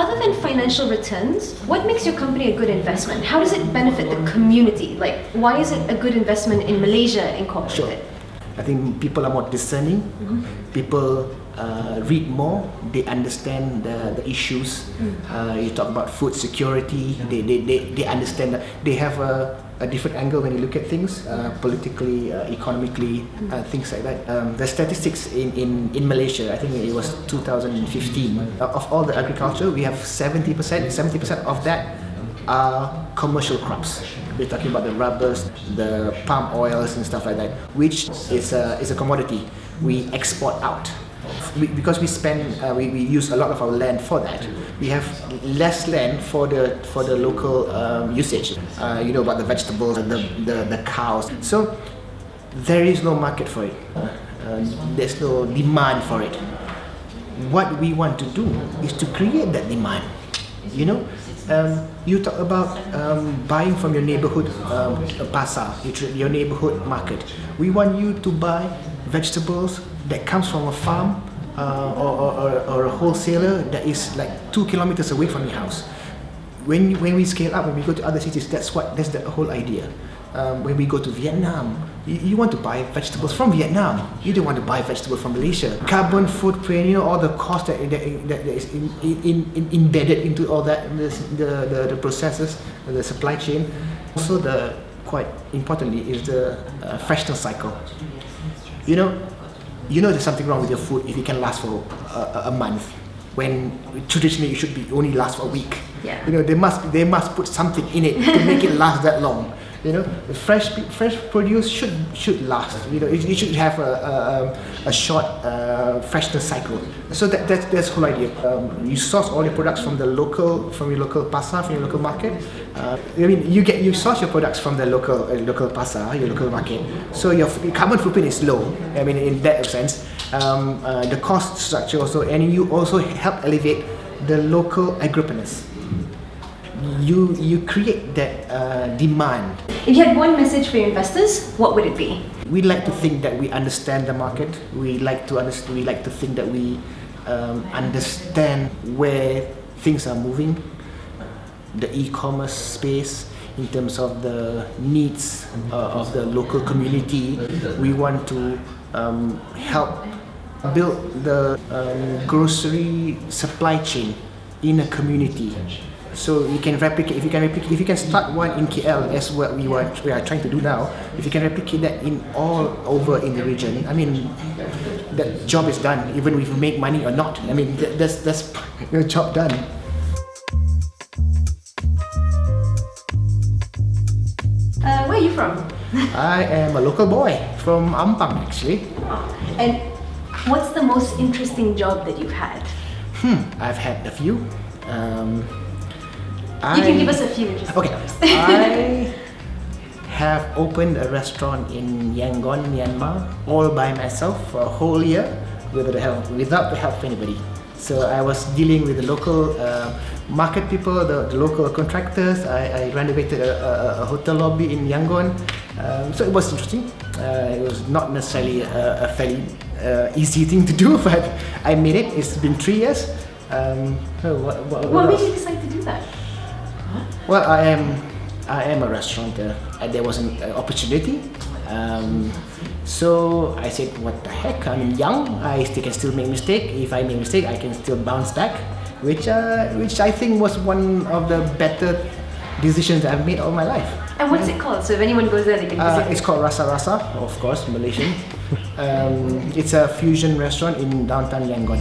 other than financial returns, what makes your company a good investment? How does it benefit the community? Like, why is it a good investment in Malaysia incorporated? Sure. I think people are more discerning. People read more. They understand the issues. You talk about food security. They understand that they have a different angle when you look at things, politically, economically, things like that. The statistics in Malaysia, I think it was 2015, of all the agriculture, we have 70% of that are commercial crops. We're talking about the rubbers, the palm oils and stuff like that, which is a commodity we export out. Because we use a lot of our land for that, we have less land for the local usage. You know about the vegetables and the cows. So there is no market for it. There's no demand for it. What we want to do is to create that demand. You know, you talk about buying from your neighborhood pasar, your neighborhood market. We want you to buy vegetables that comes from a farm or a wholesaler that is like 2 kilometers away from your house. When we scale up, when we go to other cities, that's the whole idea. When we go to Vietnam, you want to buy vegetables from Vietnam. You don't want to buy vegetables from Malaysia. Carbon footprint, you know, all the cost that is embedded into all that, the processes, the supply chain. Also, quite importantly, is the freshness cycle. You know there's something wrong with your food if it can last for a month, when traditionally it should be only last for a week. Yeah. You know, they must put something in it to make it last that long. You know, fresh produce should last. You know, it should have a short freshness cycle. So that's the whole idea. You source all your products from your local pasar, from your local market. I mean, you source your products from the local pasar, your local market. So your carbon footprint is low. I mean, in that sense, the cost structure also, and you also help elevate the local agripreneurs. You create that demand. If you had one message for your investors, what would it be? We like to think that we understand the market. We like to think that we understand where things are moving. The e-commerce space, in terms of the needs of the local community. We want to help build the grocery supply chain in a community. So you can replicate. If you can start one in KL, as what we are trying to do now. If you can replicate that in all over in the region, I mean, that job is done. Even if you make money or not, I mean, that's your job done. Where are you from? I am a local boy from Ampang, actually. And what's the most interesting job that you've had? I've had a few. You can give us a few interesting jobs. I have opened a restaurant in Yangon, Myanmar, all by myself for a whole year without the help of anybody. So I was dealing with the local market people, the local contractors. I renovated a hotel lobby in Yangon. So it was interesting. It was not necessarily a fairly easy thing to do, but I made it. It's been 3 years. What made you decide to do that? Well, I am a restaurateur. There was an opportunity. So I said, what the heck, I'm young, I can still make mistake. If I make mistake, I can still bounce back, which I think was one of the better decisions I've made all my life. And what's it called? So if anyone goes there, they can visit. It's called Rasa Rasa, of course, Malaysian. It's a fusion restaurant in downtown Yangon.